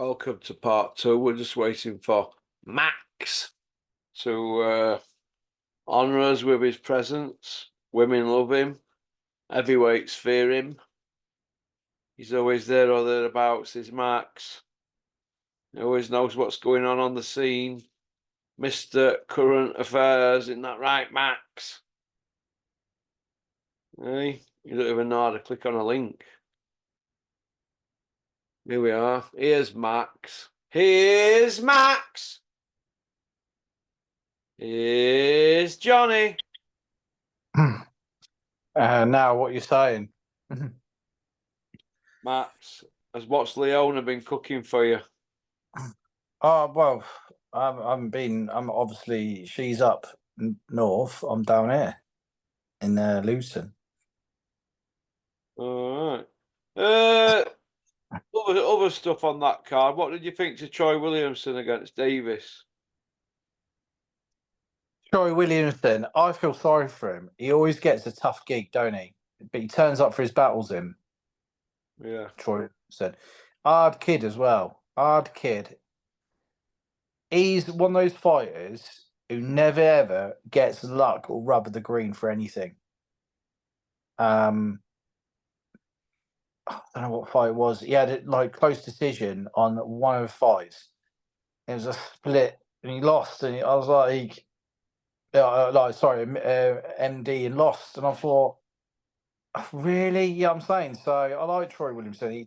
Welcome to part two. We're just waiting for Max to honour us with his presence. Women love him. Heavyweights fear him. He's always there or thereabouts, is Max. He always knows what's going on the scene. Mr. Current Affairs, isn't that right, Max? Hey, you don't even know how to click on a link. Here we are. Here's Max. Here's Max. Here's Johnny. Now, what you're saying? Max, what's Leona been cooking for you? Oh well, I'm obviously she's up north. I'm down here in Luton. All right. Other stuff on that card. What did you think to Troy Williamson against Davis? Troy Williamson, I feel sorry for him. He always gets a tough gig, don't he? But he turns up for his battles. Yeah. Troy said, hard kid as well. Hard kid. He's one of those fighters who never ever gets luck or rub of the green for anything. I don't know what fight it was. He had like close decision on one of the fights. It was a split, and he lost. And I was like, MD and lost. And I thought, really? Yeah, I'm saying. So I like Troy Williamson.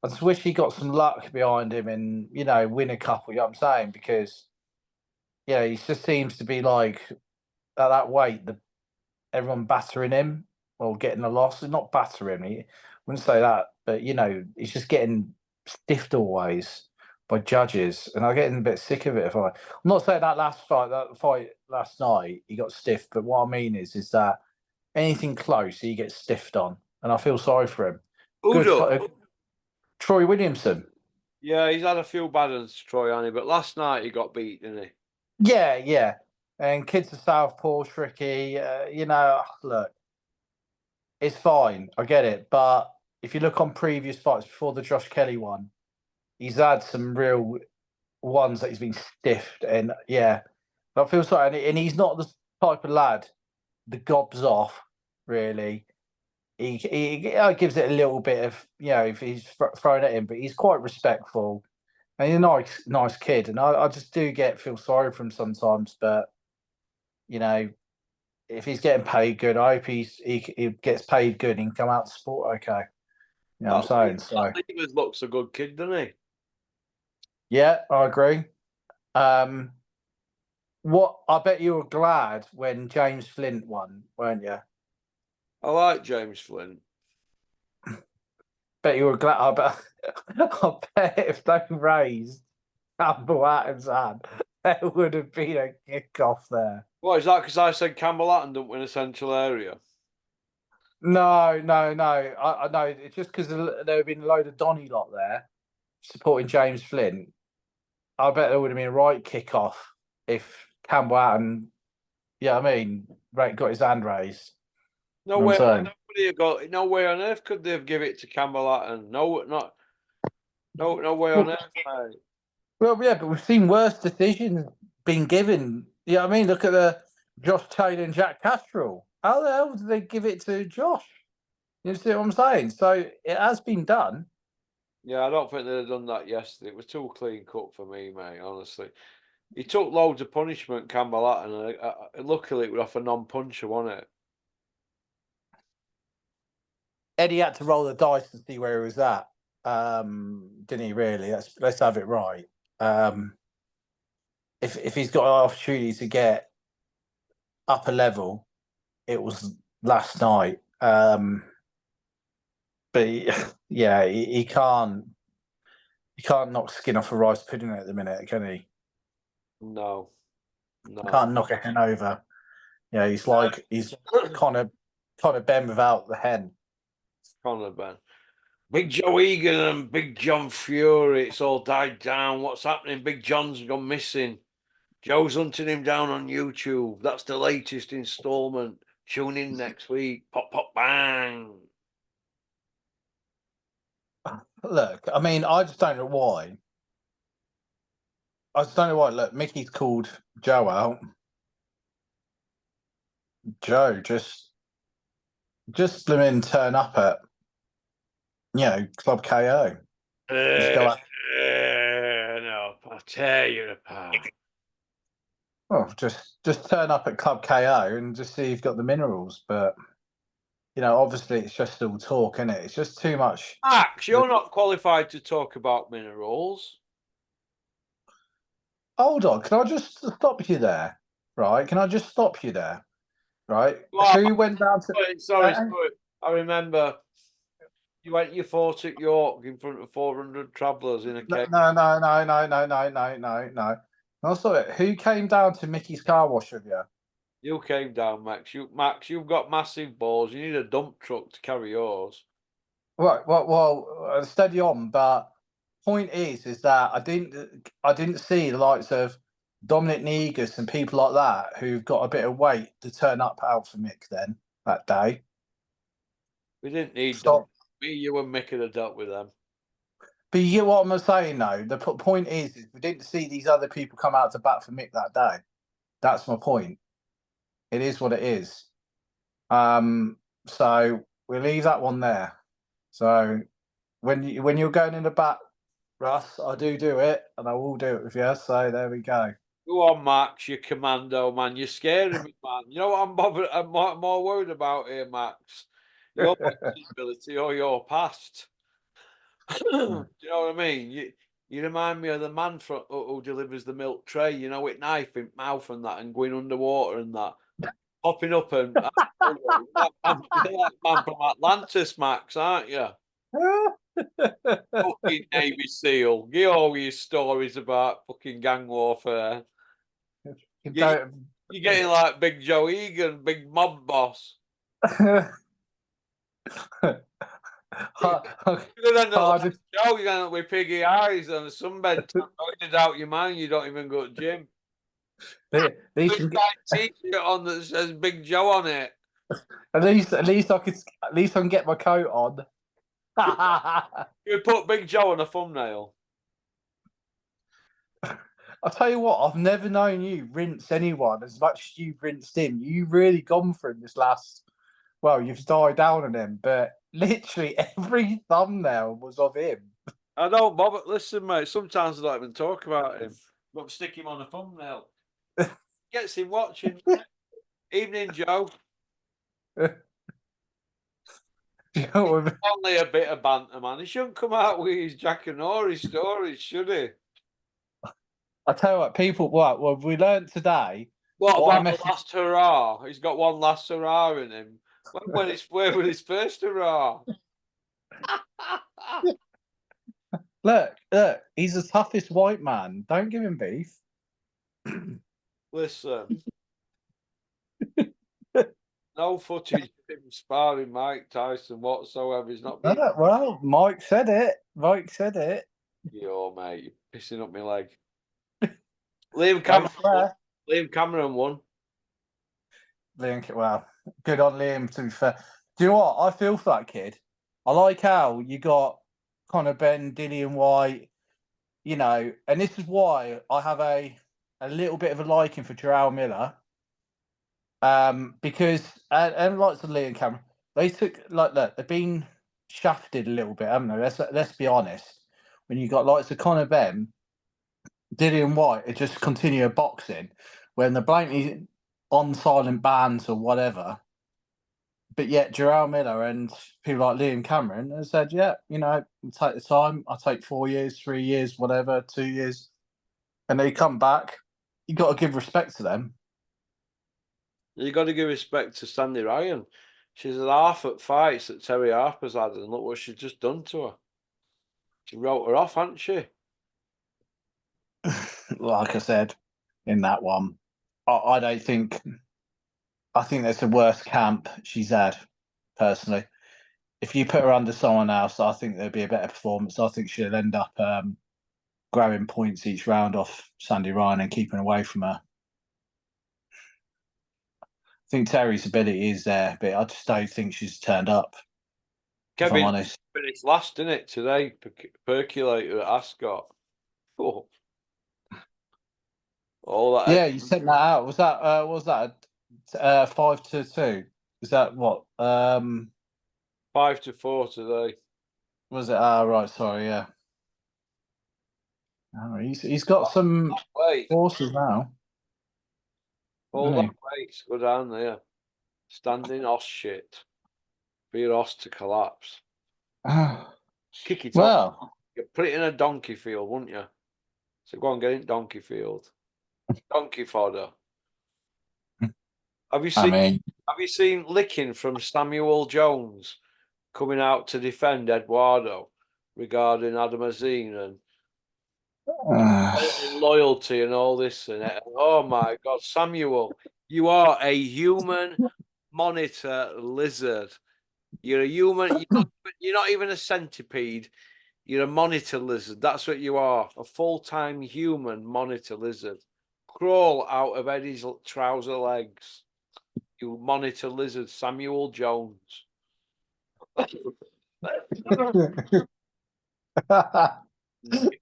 I just wish he got some luck behind him and win a couple. You know what I'm saying? Because he just seems to be like at that weight, everyone battering him or getting a loss. Not battering. I wouldn't say that, but he's just getting stiffed always by judges, and I'm getting a bit sick of it. I'm not saying that fight last night, he got stiffed, but what I mean is that anything close, he gets stiffed on, and I feel sorry for him. Troy Williamson. Yeah, he's had a few bad ones, Troy, hasn't he? But last night he got beat, didn't he? Yeah. And kids of Southpaw, tricky. Look, it's fine. I get it. But if you look on previous fights before the Josh Kelly one, he's had some real ones that he's been stiffed. And I feel sorry. And he's not the type of lad that gobs off, really. He gives it a little bit of, if he's thrown at him, but he's quite respectful. And he's a nice kid. And I just do feel sorry for him sometimes. But, if he's getting paid good, I hope he gets paid good and can come out to sport okay. You know what I'm saying? So Levers looks a good kid, doesn't he? Yeah, I agree. What I bet you were glad when James Flint won, weren't you? I like James Flint. Bet you were glad. I bet if they raised Campbell Atton's hand, there would have been a kick-off there. What is that? Because I said Campbell Atton don't win a central area. No. I know. It's just because there have been a load of Donny lot there supporting James Flint. I bet there would have been a right kick-off if Campbell Atton, got his hand raised. No way on earth could they have give it to Campbell Atton. No way on earth, mate. Well, yeah, but we've seen worse decisions being given. You know what I mean? Look at the Josh Taylor and Jack Castrol. How the hell did they give it to Josh? You see what I'm saying? So it has been done. Yeah, I don't think they'd have done that yesterday. It was too clean cut for me, mate, honestly. He took loads of punishment, Campbell Atton, and luckily it was off a non-puncher, wasn't it? Eddie had to roll the dice to see where he was at. Didn't he really? Let's have it right. If he's got an opportunity to get upper level, it was last night. But he can't knock skin off a rice pudding at the minute, can he? No. Can't knock a hen over. Yeah, he's Conor Ben without the hen. Conor Ben. Big Joe Egan and Big John Fury, it's all died down. What's happening? Big John's gone missing. Joe's hunting him down on YouTube. That's the latest installment. Tune in next week. Pop, pop, bang. Look, I mean, I just don't know why I just don't know what. Look, Mickey's called Joe out. Joe, just blooming turn up at Club KO. Just go out. No, I'll tear you apart. Well, just turn up at Club KO and just see if you've got the minerals. But obviously it's just all talk, isn't it? It's just too much. Max, you're not qualified to talk about minerals. Hold on, can I just stop you there? Right? Can I just stop you there? Right? Well, Who went down to? sorry. I remember you went your fort at York in front of 400 travellers in a No, cave. no, no, no, no, no, no, no, no, no. No, sorry. Who came down to Mickey's car wash with you? You came down, Max. Max, you've got massive balls. You need a dump truck to carry yours. Right. Well, steady on. But point is that I didn't see the likes of Dominic Negus and people like that who've got a bit of weight to turn up out for Mick then that day. We didn't need Stop. me, you, and Mick had dealt with them. But you get what I'm saying, though. The point is we didn't see these other people come out to bat for Mick that day. That's my point. It is what it is. So we'll leave that one there. So when you're going in the bat, Russ, I do it, and I will do it with you. So there we go. Go on, Max, you commando, man. You're scaring me, man. You know what I'm bothered? I'm more worried about here, Max. Your ability or your past. Do you know what I mean? You remind me of the man who delivers the milk tray, with knife in mouth and that, and going underwater and that, popping up and you're that man from Atlantis, Max, aren't you? Fucking Navy SEAL. Give all your stories about fucking gang warfare. You're getting like Big Joe Egan, big mob boss. You're gonna end up like Joe, you're gonna end up with piggy eyes and a sunbed. Pointed out your mind, you don't even go to gym. At least T-shirt on that says Big Joe on it. at least I can get my coat on. You put Big Joe on a thumbnail. I'll tell you what, I've never known you rinse anyone as much as you've rinsed him. You've really gone for him this last. Well, you've died down on him, but literally every thumbnail was of him. I don't bother. Listen, mate, sometimes I don't even talk about him, but stick him on a thumbnail. Gets him watching. Evening, Joe. Only a bit of banter, man. He shouldn't come out with his Jack and Ori stories, should he? I tell you what, people. Well, we learned today. What about the last hurrah? He's got one last hurrah in him. Where was his first hurrah? Look, he's the toughest white man. Don't give him beef. Listen. No footage of him sparring Mike Tyson whatsoever. He's not been... Well, Mike said it. Mike said it. Yo, mate, you're pissing up my leg. Liam Cameron won. Well, good on Liam, to be fair. Do you know what? I feel for that kid. I like how you got Conor Ben, Dillian White, and this is why I have a little bit of a liking for Jarrell Miller. Because and like to Liam Cameron, they took look, they've been shafted a little bit, haven't they? Let's be honest. When you got likes of Conor Ben, Dillian White, it just continue boxing when they're blatantly on silent bans or whatever. But yet Jarrell Miller and people like Liam Cameron have said, yeah, we'll take the time. I'll take 4 years, 3 years, whatever, 2 years. And they come back. You got to give respect to them. You got to give respect to Sandy Ryan. She's had half at fights that Terry Harper's had, and look what she's just done to her. She wrote her off, hasn't she? Like I said, in that one, I don't think. I think that's the worst camp she's had, personally. If you put her under someone else, I think there'd be a better performance. I think she'll end up grabbing points each round off Sandy Ryan and keeping away from her. I think Terry's ability is there, but I just don't think she's turned up. Kevin, if I'm honest. Finished last, didn't it, today? Percolator at Ascot. Oh. All that. Yeah, you sent that out. Was that 5-2? Is that what? 5-4 today. Was it? Ah, right. Sorry. Yeah. Oh, he's got some Wait, forces now. all Hasn't that weight go down there. Standing off shit. For your horse to collapse. he? Kick it off. Well, You put it in a donkey field, wouldn't you? So go and get it in donkey field. Donkey fodder. Have you I seen mean, have you seen licking from Samuel Jones coming out to defend Eduardo regarding Adamazine and loyalty and all this and that? Oh my God, Samuel, you are a human monitor lizard. You're a human. You're not even a centipede. You're a monitor lizard. That's what you are. A full-time human monitor lizard. Crawl out of Eddie's trouser legs. You monitor lizard, Samuel Jones.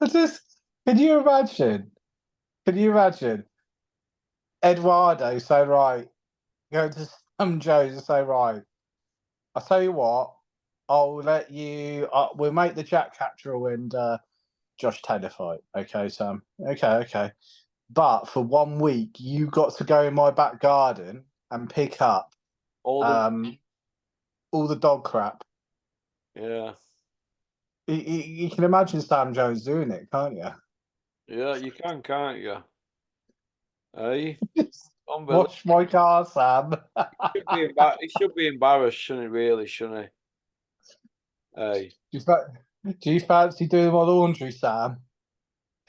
just can you imagine? Can you imagine Eduardo say, right, go to Sam Jones and say, right, I'll tell you what, I'll let you, we'll make the Jack Catterall and Josh Taylor fight. Okay, Sam. Okay. But for 1 week, you got to go in my back garden and pick up All all the dog crap. yeah, You can imagine Sam Jones doing it, can't you? yeah, you can, can't you? Hey, unbelievable. Wash my car, Sam. He should be embarrassed, shouldn't he? Really, shouldn't he? Hey, Do you fancy doing my laundry, Sam?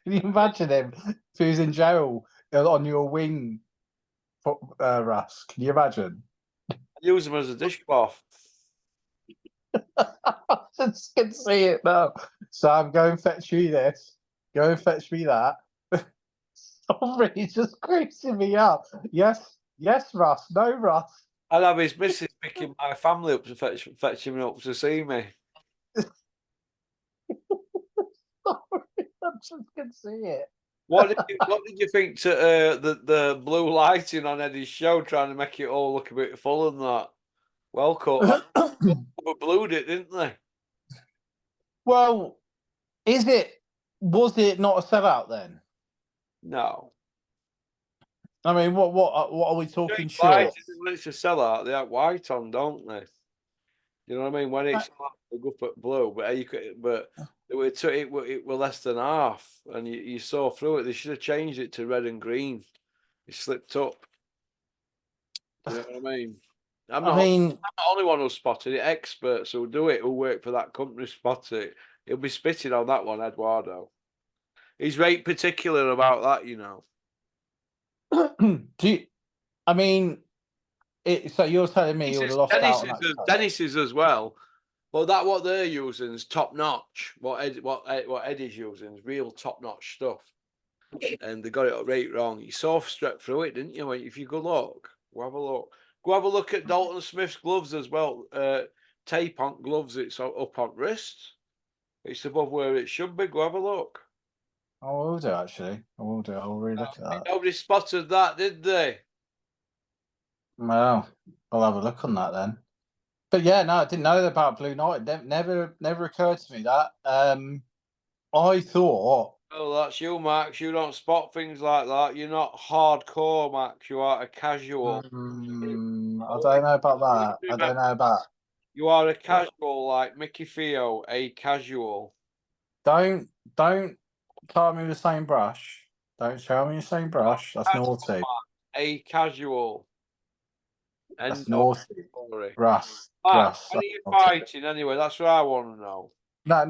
Can you imagine him if he was in jail on your wing, Russ? Can you imagine? use him as a dishcloth. I just can see it now. Sam, go and fetch me this. Go and fetch me that. Sorry, he's just creasing me up. Yes, Russ. No, Russ. I'd have his missus picking my family up to fetch him up to see me. Sorry, I just can see it. What did you think to the blue lighting on Eddie's show, trying to make it all look a bit full and that? Well cut. Overblued it, didn't they? Well, was it not a sellout then? No. I mean, what are we talking White, short? when it's a sellout, they have white on, don't they? You know what I mean? When it's they go for blue, but it were less than half, and you saw through it. They should have changed it to red and green. It slipped up. You know what I mean? I'm not the only one who spotted it. Experts who do it, who work for that company, spot it. He'll be spitting on that one, Eduardo. He's very particular about that, you know. I mean, so you're telling me you would have lost out on that? Dennis's as well. Well, what they're using is top notch. What Eddie's using is real top notch stuff, and they got it right wrong. You saw straight through it, didn't you? If you go look, go have a look. Go have a look at Dalton Smith's gloves as well. Tape on gloves. It's up on wrists. It's above where it should be. Go have a look. I will do, actually. I will do. I'll really look at that. Nobody spotted that, did they? Well, I'll have a look on that then. But yeah, no, I didn't know about Blue Knight. It never occurred to me that. I thought. Oh, that's you, Max. You don't spot things like that. You're not hardcore, Max. You are a casual. I don't know about that. I don't know about. You are a casual, like Mickey Theo, a casual. Don't tar me with the same brush. Don't show me the same brush. That's naughty. A casual. That's naughty. Russ. When are you fighting anyway? That's what I want to know. No.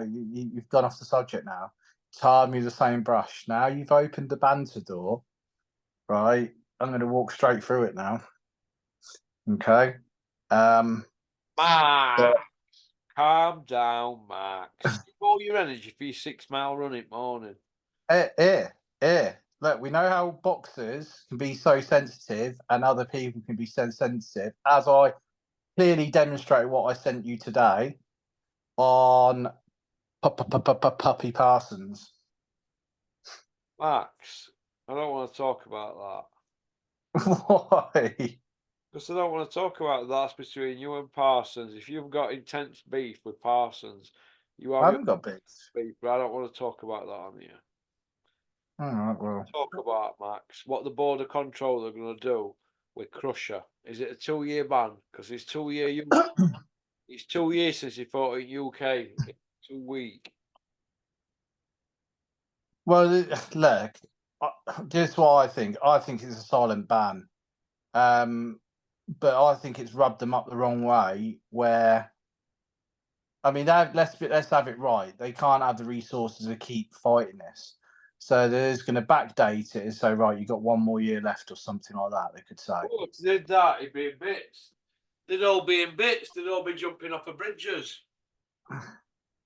You've gone off the subject now. Tar me with the same brush. Now you've opened the banter door, right? I'm going to walk straight through it now. Okay. Max, calm down, Max. Keep all your energy for your 6-mile run in morning. Here. Look, we know how boxers can be so sensitive and other people can be so sensitive, as I clearly demonstrated what I sent you today on Puppy Parsons. Max, I don't want to talk about Why? that. Because I don't want to talk about that. That's between you and Parsons. If you've got intense beef with Parsons, you I have your haven't got bits. beef, but I don't want to talk about that on here. All right, well. Talk about, Max, what the Board of Control are going to do with Crusher. Is it a 2-year ban? Because he's 2 year It's 2 years since he fought in UK. It's 2 week. Well, look, this is what I think. I think it's a silent ban. But I think it's rubbed them up the wrong way. Where, I mean, let's have it right. They can't have the resources to keep fighting this, so they're going to backdate it and say, right, you got 1 more year left or something like that. They could say. Oh, if they did that, it'd be in bits. They'd all be in bits. They'd all be jumping off of bridges.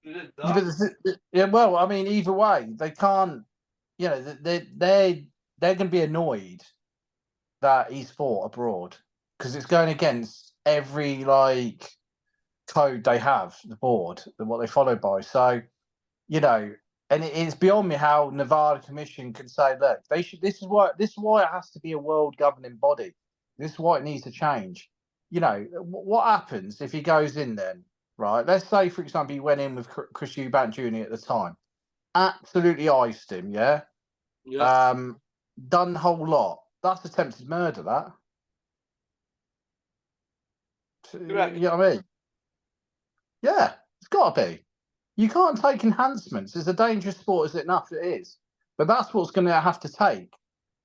They did Yeah, that. yeah, well, I mean, either way, they can't. You know, they're going to be annoyed that he's fought abroad because it's going against every code they have, the board, what they follow by. So, you know, and it's beyond me how Nevada Commission can say, look, they should. This is why it has to be a world governing body. This is why it needs to change. You know, what happens if he goes in then, right? Let's say, for example, he went in with Chris Eubank Jr. at the time, absolutely iced him, yeah. Yeah. Done the whole lot. That's attempted murder. That. Correct. You know what I mean? Yeah, it's got to be. You can't take enhancements. It's a dangerous sport as enough it is. But that's what's going to have to take.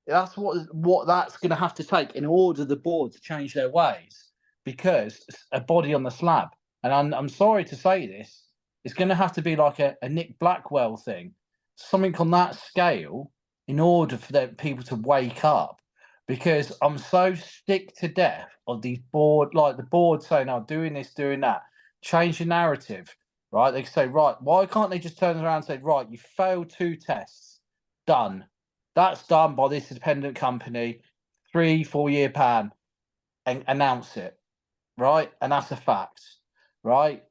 That's what that's going to have to take in order the board to change their ways. Because a body on the slab, and I'm sorry to say this, it's going to have to be like a Nick Blackwell thing, something on that scale, in order for the people to wake up. Because I'm so sick to death of these board, like the board saying, "I'm doing this, doing that." Change the narrative, right? They say, right, why can't they just turn around and say, right, you failed 2 tests, done. That's done by this independent company, 3-4 year ban, and announce it, right? And that's a fact, right?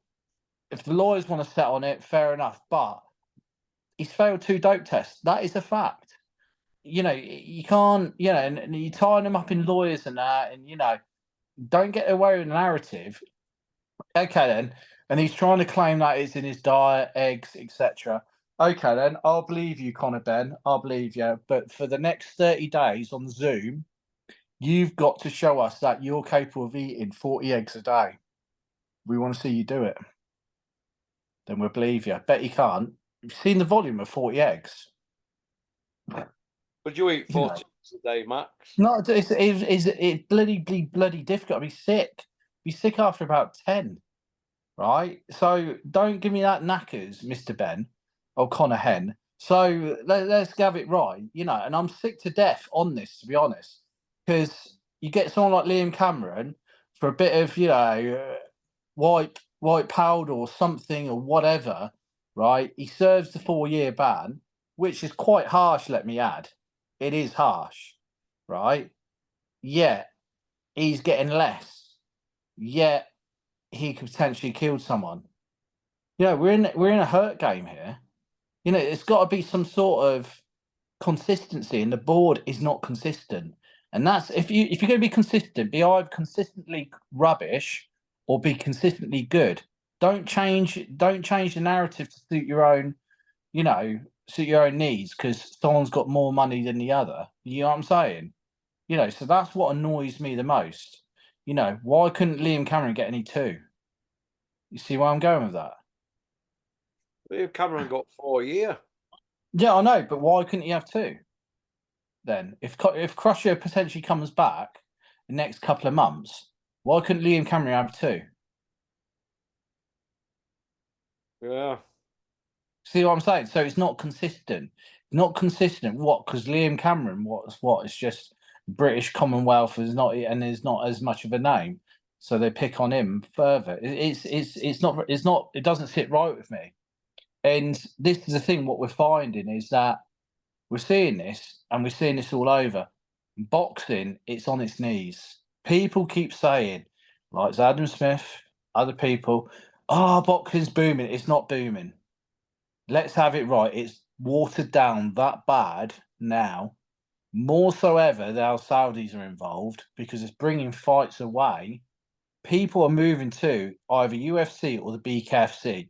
If the lawyers want to set on it, fair enough. But he's failed 2 dope tests. That is a fact. You know, you can't, you know, and you're tying them up in lawyers and that, and, you know, don't get away with the narrative. Okay, then. And he's trying to claim that it's in his diet, eggs, etc. Okay, then. I'll believe you, Conor Ben. I'll believe you. But for the next 30 days on Zoom, you've got to show us that you're capable of eating 40 eggs a day. We want to see you do it. Then we'll believe you. Bet you can't. You've seen the volume of 40 eggs. Would you eat You know. 40 a day, Max? No, it's bloody difficult. I'd be sick. Be sick after about 10. Right? So don't give me that knackers, Mr. Ben or Connor Hen. So let's have it right, you know. And I'm sick to death on this, to be honest, because you get someone like Liam Cameron for a bit of, you know, white powder or something or whatever, right? He serves the 4 year ban, which is quite harsh. Let me add, it is harsh, right? Yet he's getting less. Yet he could potentially kill someone. You know, we're in a hurt game here. You know, it's got to be some sort of consistency, and the board is not consistent. And that's if you're going to be consistent, be either consistently rubbish or be consistently good. Don't change the narrative to suit your own, you know, suit your own needs because someone's got more money than the other. You know what I'm saying? You know, so that's what annoys me the most. You know, why couldn't Liam Cameron get any two? You see where I'm going with that? Liam Cameron got 4 year. Yeah, I know, but why couldn't he have two? Then, if Crusher potentially comes back the next couple of months, why couldn't Liam Cameron have two? Yeah. See what I'm saying? So it's not consistent. Not consistent. What? Because Liam Cameron, what? It's just British Commonwealth is not, and is not as much of a name, so they pick on him further. It's not. It doesn't sit right with me. And this is the thing. What we're finding is that we're seeing this, and we're seeing this all over. Boxing, it's on its knees. People keep saying, like Adam Smith, other people, oh, boxing's booming. It's not booming. Let's have it right. It's watered down that bad now. more so ever now Saudis are involved because it's bringing fights away. People are moving to either UFC or the BKFC.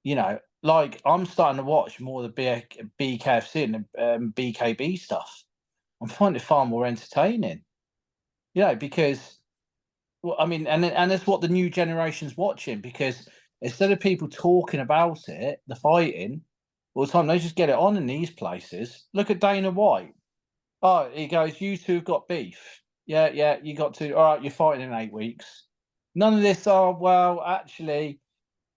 You know, like I'm starting to watch more of the BKFC and the BKB stuff. I'm finding it far more entertaining. You know, because well, I mean, and that's what the new generation's watching. Because instead of people talking about it, the fighting all the time, they just get it on in these places. Look at Dana White. Oh, he goes, "You two have got beef. Yeah, yeah, you got to. All right, you're fighting in 8 weeks." None of this. Oh, well, actually,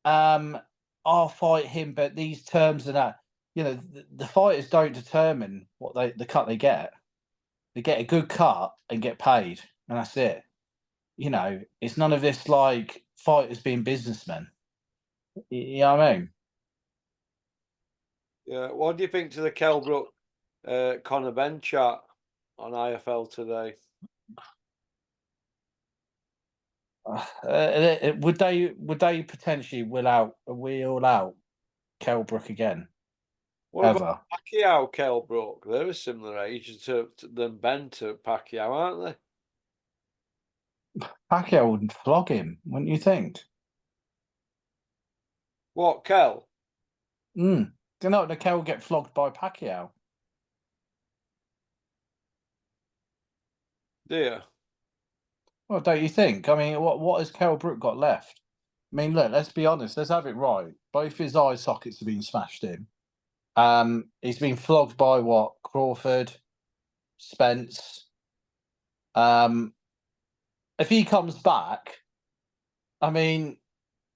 I'll fight him, but these terms and that. You know, the fighters don't determine what the cut they get. They get a good cut and get paid, and that's it. You know, it's none of this like fighters being businessmen. You know what I mean? Yeah. What do you think to the Kell Brook Conor Ben chat on IFL today? Would they potentially wheel out Kell Brook again? What about Ever? Pacquiao, Kell Brook? They're a similar age than banter Pacquiao, aren't they? Pacquiao would flog him, wouldn't you think? What, Kell? Do you know the Kell get flogged by Pacquiao? Dear. Well, don't you think? I mean, what has Kell Brook got left? I mean, look, let's be honest. Let's have it right. Both his eye sockets have been smashed in. He's been flogged by what? Crawford, Spence. Um, if he comes back, I mean,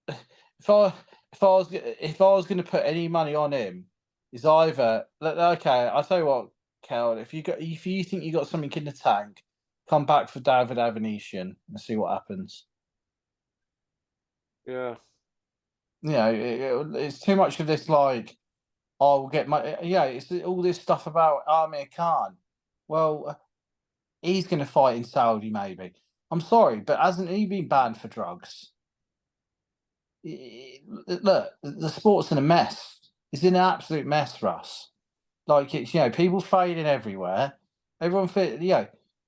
if I was going to put any money on him, is either okay. I'll tell you what, Kel. If you think you got something in the tank, come back for David Avanesian and see what happens. Yeah. You know, it's too much of this. Like, I'll get my yeah. It's all this stuff about Amir Khan. Well, he's going to fight in Saudi, maybe. I'm sorry, but hasn't he been banned for drugs? Look, the sport's in a mess. It's in an absolute mess, Russ. Like it's people failing everywhere. Everyone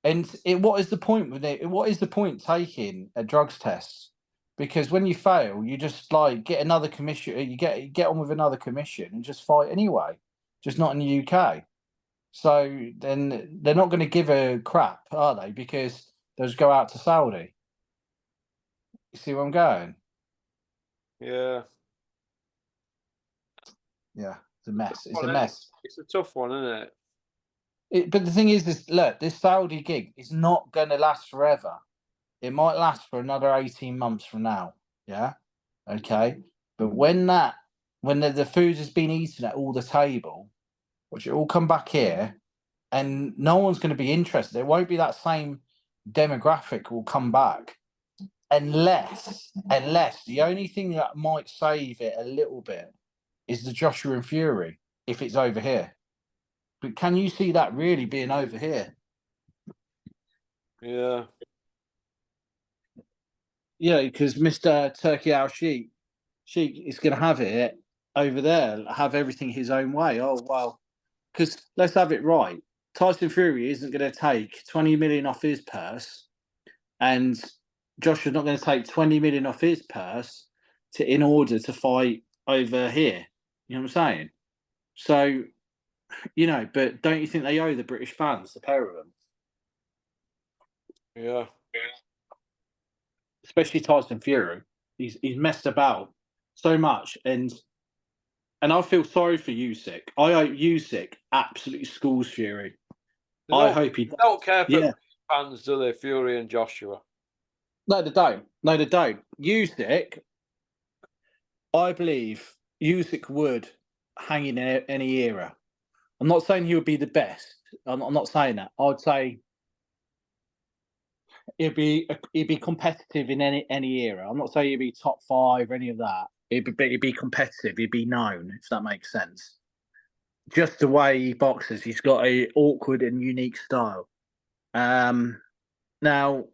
and what is the point with it? What is the point taking a drugs test? Because when you fail, you just like get another commission. You get on with another commission and just fight anyway. Just not in the UK. So then they're not going to give a crap, are they? Because they'll just go out to Saudi. You see where I'm going? Yeah. Yeah, it's a mess. It's a mess. It's a tough one, isn't it? But the thing is, look, this Saudi gig is not going to last forever. It might last for another 18 months from now. Yeah. Okay. But when the food has been eaten at all the table, which it all come back here, and no one's going to be interested. It won't be that same demographic will come back unless the only thing that might save it a little bit is the Joshua and Fury if it's over here. But can you see that really being over here? Yeah. Yeah, because Mr. Turkey Al Sheik is going to have it over there, have everything his own way. Oh, well, because let's have it right. Tyson Fury isn't going to take 20 million off his purse, and Joshua's not going to take 20 million off his purse in order to fight over here. You know what I'm saying? So, but don't you think they owe the British fans, the pair of them? Yeah. Especially Tyson Fury. He's messed about so much, and I feel sorry for Usyk. I hope Usyk absolutely schools Fury. I hope he don't care for yeah. fans, do they? Fury and Joshua. No, they don't. No, they don't. Usyk, I believe Usyk would hang in any era. I'm not saying he would be the best. I'm not saying that. I'd say he'd be competitive in any era. I'm not saying he'd be top 5 or any of that. He'd be competitive. He'd be known, if that makes sense. Just the way he boxes, he's got a awkward and unique style. Now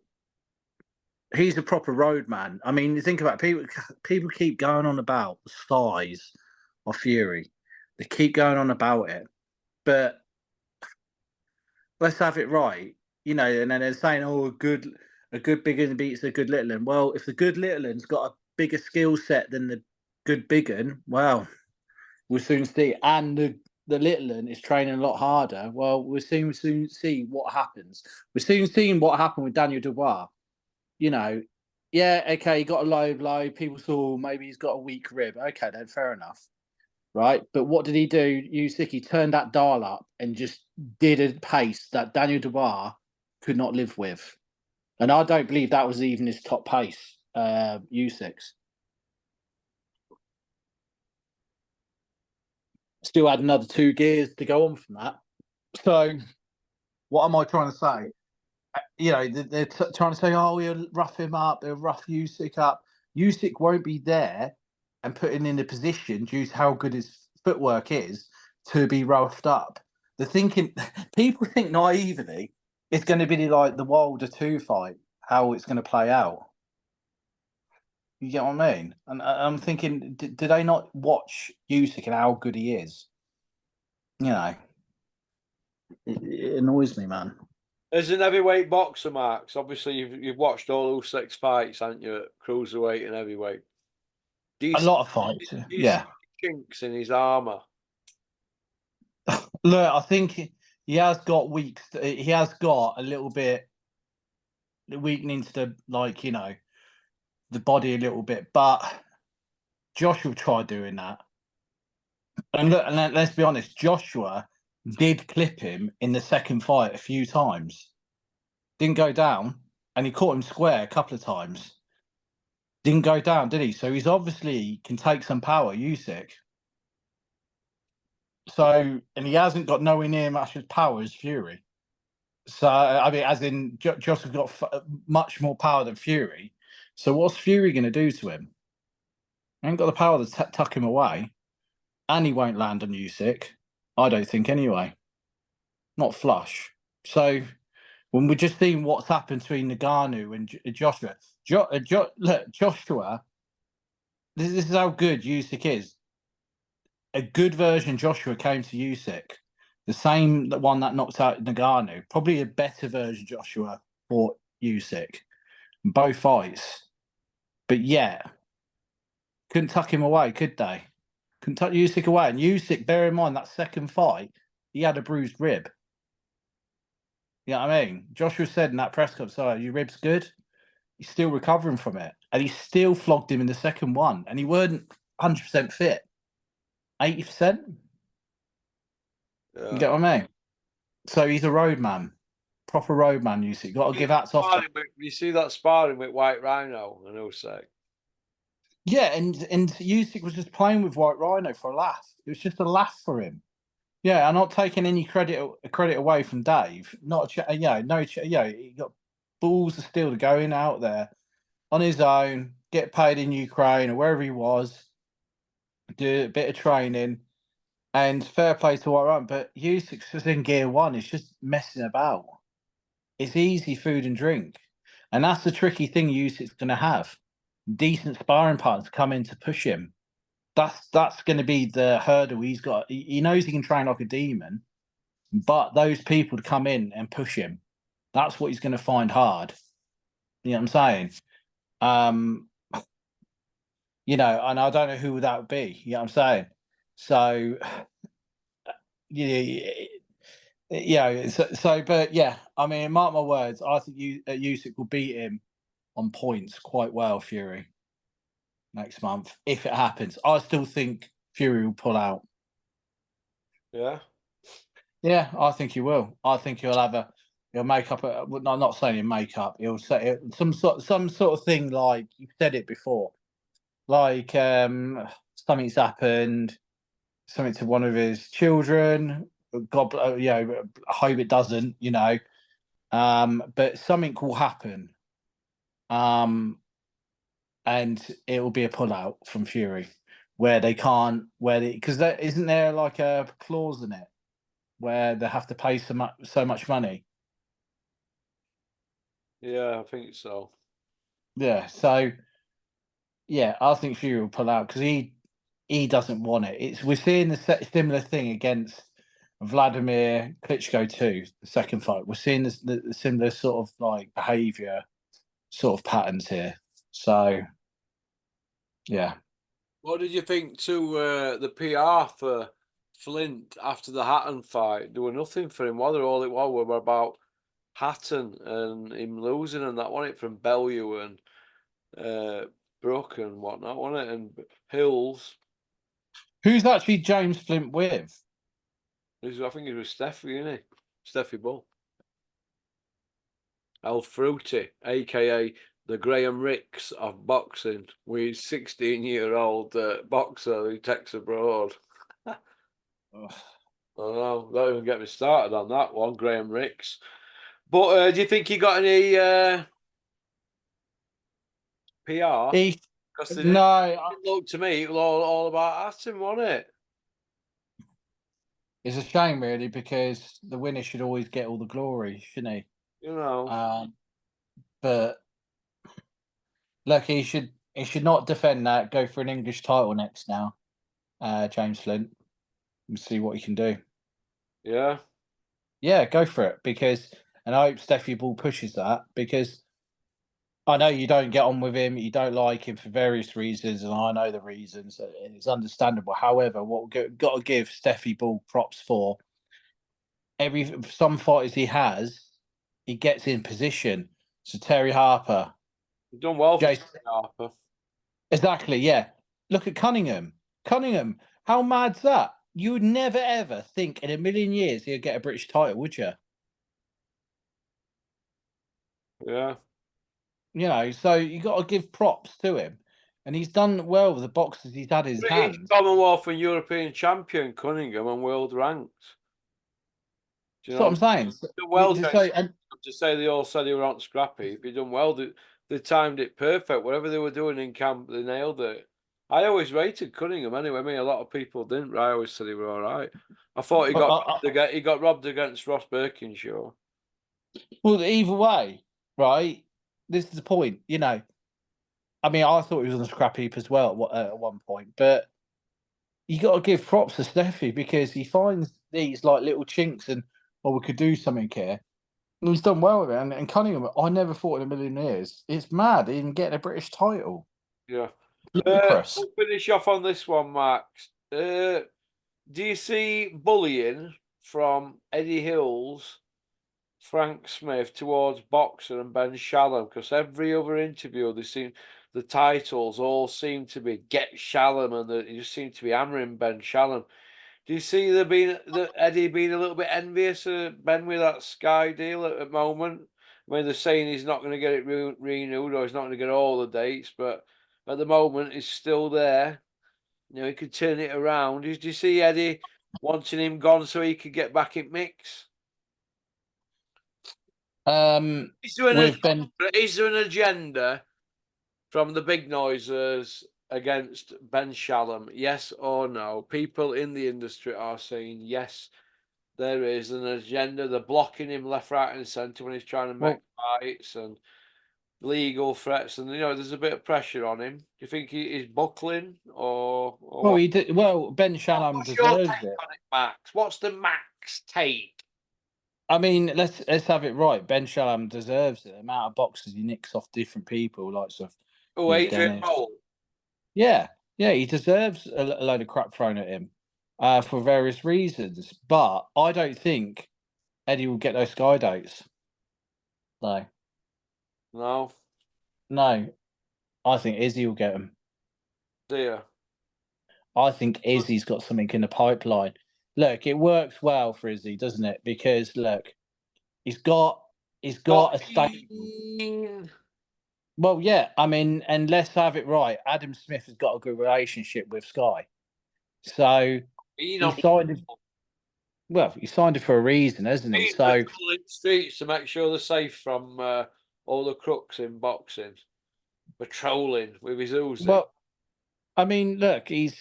he's a proper roadman. I mean, you think about it, people keep going on about the size of Fury. They keep going on about it, but let's have it right, and then they're saying, "Oh, a good big un beats a good little un." Well, if the good little un's got a bigger skill set than the good big un, well, we'll soon see. And the little un is training a lot harder. Well, we'll soon see what happens. We're soon seeing what happened with Daniel Dubois. You know, yeah, okay, he got a low blow. People thought maybe he's got a weak rib. Okay, then fair enough, right? But what did he do? Usyk, he turned that dial up and just did a pace that Daniel Dubois could not live with. And I don't believe that was even his top pace, Usyk's. Still had another 2 gears to go on from that. So, what am I trying to say? They're trying to say, "Oh, we'll rough him up, they'll rough Usyk up." Usyk won't be there and putting in a position due to how good his footwork is to be roughed up. The thinking people think naively it's going to be like the Wilder 2 fight, how it's going to play out. You get what I mean? And I'm thinking, did they not watch Usyk and how good he is? It annoys me, man. As an heavyweight boxer, Max, obviously you've watched all Usyk's fights, haven't you? Cruiserweight and heavyweight. Do you A see, lot of fights, do you see yeah. chinks in his armor? Look, I think he has got weak. He has got a little bit weakening to the body a little bit. But Joshua tried doing that, and look, and let's be honest, Joshua did clip him in the second fight a few times. Didn't go down, and he caught him square a couple of times. Didn't go down, did he? So he's obviously can take some power, Usyk. So, and he hasn't got nowhere near much as power as Fury. So, I mean, as in, Josh has got much more power than Fury. So, what's Fury going to do to him? He ain't got the power to tuck him away, and he won't land on Usyk. I don't think, anyway. Not flush. So, when we're just seeing what's happened between Ngannou and Joshua, look, Joshua, this is how good Usyk is. A good version Joshua came to Usyk. The same one that knocked out Ngannou. Probably a better version Joshua fought Usyk. Both fights. But yeah, couldn't tuck him away, could they? Couldn't tuck Usyk away. And Usyk, bear in mind, that second fight, he had a bruised rib. You know what I mean? Joshua said in that press conference, "Sorry, your rib's good." He's still recovering from it. And he still flogged him in the second one. And he weren't 100% fit. 80%? Yeah. You get what I mean? So he's a roadman. Proper roadman, Usyk. Got to give hats off. You see that sparring with White Rhino and Usyk? Yeah, and Usyk was just playing with White Rhino for a laugh. It was just a laugh for him. Yeah, I'm not taking any credit away from Dave. Not no, he got balls of steel to go in out there on his own, get paid in Ukraine or wherever he was, do a bit of training, and fair play to White Rhino. But Usyk's just in gear one. It's just messing about. It's easy food and drink, and that's the tricky thing Usyk's going to have. Decent sparring partners to come in to push him. That's going to be the hurdle he's got. He knows he can train like a demon, but those people to come in and push him, that's what he's going to find hard. You know what I'm saying? And I don't know who that would be. You know what I'm saying? So, but yeah, I mean, mark my words. I think Usyk will beat him on points quite well, Fury, next month, if it happens. I still think Fury will pull out. Yeah. Yeah, I think he will. I think he'll make up I'm not saying he'll make up, he'll say some sort of thing like you've said it before. Like something's happened, something to one of his children. God, I hope it doesn't, but something will happen. And it will be a pullout from Fury, where they can't, because there isn't there like a clause in it where they have to pay so much money. Yeah, I think so. Yeah, so yeah, I think Fury will pull out because he doesn't want it. We're seeing the similar thing against Vladimir Klitschko too, the second fight. We're seeing the similar sort of like behaviour sort of patterns here. So yeah. What did you think to the PR for Flint after the Hatton fight? There were nothing for him, was there? All it was were about Hatton and him losing and that, wasn't it, from Bellew and Brook and whatnot, wasn't it? And Hills. Who's actually James Flint with? I think he was Steffi, isn't he? Steffi Bull. El Fruity, aka the Graham Ricks of boxing, with 16-year-old boxer who takes abroad. I know, don't even get me started on that one, Graham Ricks. But do you think he got any PR? Because they didn't look to me, it was all about Hatton, wasn't it? It's a shame, really, because the winner should always get all the glory, shouldn't he? You know. But look, he should not defend that. Go for an English title next now, James Flint, and see what he can do. Yeah. Yeah, go for it, because, and I hope Steffi Ball pushes that, because I know you don't get on with him, you don't like him for various reasons, and I know the reasons, and it's understandable. However, what we've got to give Steffi Ball props for, some fighters he gets in position. So Terry Harper, He's done well for Jason, Harper. exactly, yeah. Look at Cunningham. Cunningham, how mad's that? You would never ever think in a million years he'd get a British title, would you? Yeah. You know, so you got to give props to him, and he's done well with the boxers he's had in his British, hands. Commonwealth and European champion Cunningham and world ranked. Do you That's what I'm saying. done well, And to say they all said he were on scrappy. If he done well, they timed it perfect. Whatever they were doing in camp, they nailed it. I always rated Cunningham anyway. I mean, a lot of people didn't. But I always said he were all right. I thought he got robbed against Ross Birkinshaw. well, either way, right? This is the point. You know, I mean, I thought he was on the scrap heap as well at one point, but you got to give props to Steffi, because he finds these like little chinks and, oh, we could do something here. And he's done well with it. And Cunningham, I never thought in a million years. It's mad, even getting a British title. Yeah. Ludicrous. We'll finish off on this one, Max. Do you see bullying from Eddie Hills, Frank Smith towards Boxer and Ben Shalom? Because every other interview, the titles all seem to be "Get Shalom," and they just seem to be hammering Ben Shalom. Do you see Eddie being a little bit envious of Ben with that Sky deal at the moment? I mean, they're saying he's not going to get it renewed, or he's not going to get all the dates, but at the moment, he's still there. You know, he could turn it around. Do you see Eddie wanting him gone so he could get back in mix? Is there an agenda from the big noisers against Ben Shalom? Yes or no? People in the industry are saying yes, there is an agenda. They're blocking him left, right, and centre when he's trying to make fights and legal threats, and there's a bit of pressure on him. Do you think he's buckling, or well, what? he did. Well, Ben Shalom deserves it. On it, Max? What's the Max take? I mean, let's have it right. Ben Shalom deserves it. The amount of boxes he nicks off different people, like sort of Adrian Bolt. Yeah, he deserves a load of crap thrown at him for various reasons. But I don't think Eddie will get those Sky dates. No. I think Izzy will get them. Dear. I think Izzy's got something in the pipeline. Look, it works well for Izzy, doesn't it? Because look, he's got a stable. Well, yeah, I mean, and let's have it right. Adam Smith has got a good relationship with Sky, so he signed it. Well, he signed it for a reason, hasn't he? So streets to make sure they're safe from all the crooks in boxing, patrolling with his Usyk. Well, I mean, look, he's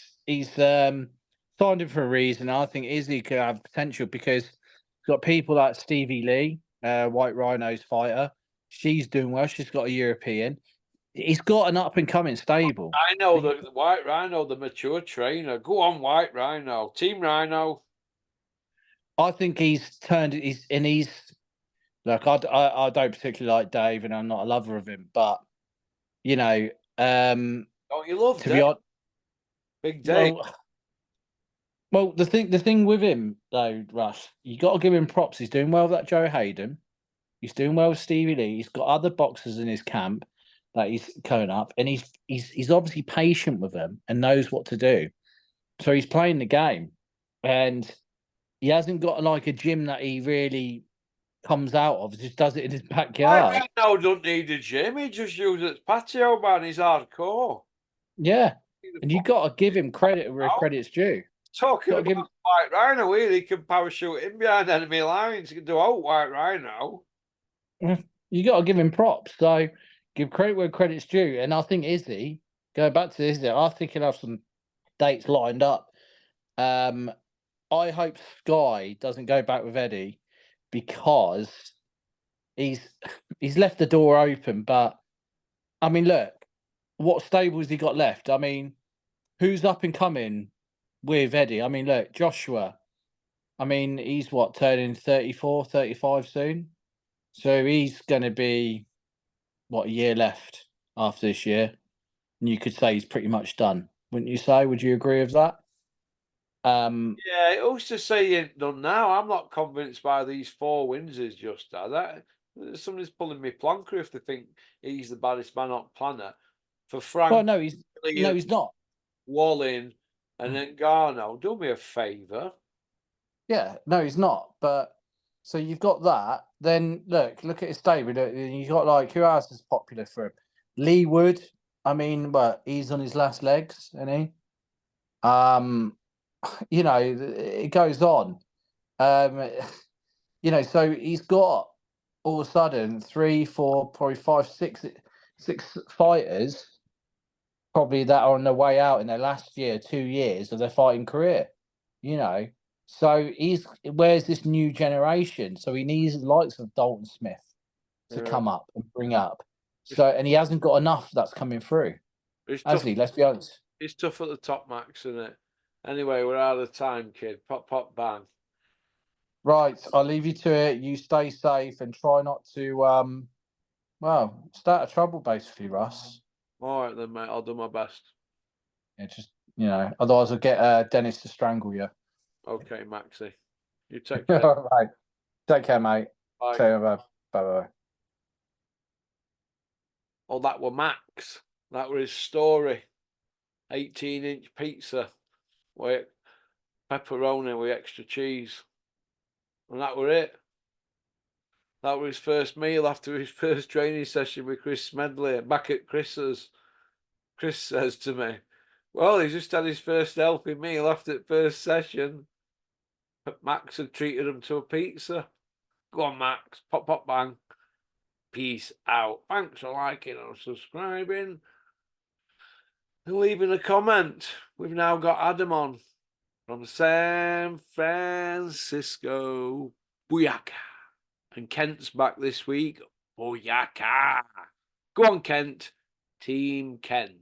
signed it for a reason. I think Izzy could have potential because he's got people like Stevie Lee, White Rhino's fighter. She's doing well. She's got a European. He's got an up and coming stable. I know the White Rhino, the mature trainer. Go on, White Rhino, Team Rhino. I think he's turned. He's look. I don't particularly like Dave, and I'm not a lover of him. But you know, Don't you love to be Dave? honest, Big Dave. well, the thing with him though, Russ, you got to give him props. He's doing well with that Joe Hayden. He's doing well with Stevie Lee. He's got other boxers in his camp that he's coming up, and he's obviously patient with them and knows what to do. So he's playing the game, and he hasn't got like a gym that he really comes out of. He just does it in his backyard. White Rhino don't need a gym. He just uses its patio, man. He's hardcore. Yeah, Who the and you fuck got to give him credit where out? credit's due. Talking Got to give about White Rhino, he can parachute in behind enemy lines. He can do out White Rhino. you got to give him props. So give credit where credit's due. And I think Izzy, going back to Izzy, I think he'll have some dates lined up. I hope Sky doesn't go back with Eddie because he's left the door open. But I mean, look, what stables he got left? I mean, who's up and coming with Eddie? I mean, look, Joshua. I mean, he's what, turning 34, 35 soon. So he's going to be, what, a year left after this year. And you could say he's pretty much done. Wouldn't you say? Would you agree with that? Yeah, who's to say he ain't done now? I'm not convinced by these 4 wins he's just had. Somebody's pulling me plonker if they think he's the baddest man on planet. For well, Frank, no, he's not. Wallin, and then Garno, do me a favour. Yeah, no, he's not. But so you've got that. Then look at his stable. You've got like who else is popular for him? Lee Wood. I mean, well, he's on his last legs, isn't he? You know, it goes on. Um, you know, so he's got all of a sudden 3, 4, probably 5, 6 fighters probably that are on their way out in their last year, 2 years of their fighting career. You know, so where's this new generation? So he needs the likes of Dalton Smith to Yeah. come up and bring up. So and he hasn't got enough that's coming through, It's has tough. he? Let's be honest. It's tough at the top, Max, isn't it? Anyway, we're out of time, kid. Pop, pop, bang. Right, I'll leave you to it. You stay safe and try not to well, start a trouble basically, Russ. All right then, mate. I'll do my best. Yeah, just otherwise I'll get Dennis to strangle you. Okay, Maxie. You take care. All right. Take care, mate. Bye. Take care, bye bye. Oh, that were Max. That were his story. 18-inch pizza with pepperoni with extra cheese. And that were it. That was his first meal after his first training session with Chris Smedley back at Chris's. Chris says to me, well, he just had his first healthy meal after the first session. But Max had treated him to a pizza. Go on, Max. Pop, pop, bang. Peace out. Thanks for liking and subscribing and leaving a comment. We've now got Adam on from San Francisco. Booyaka. And Kent's back this week. Booyaka. Go on, Kent. Team Kent.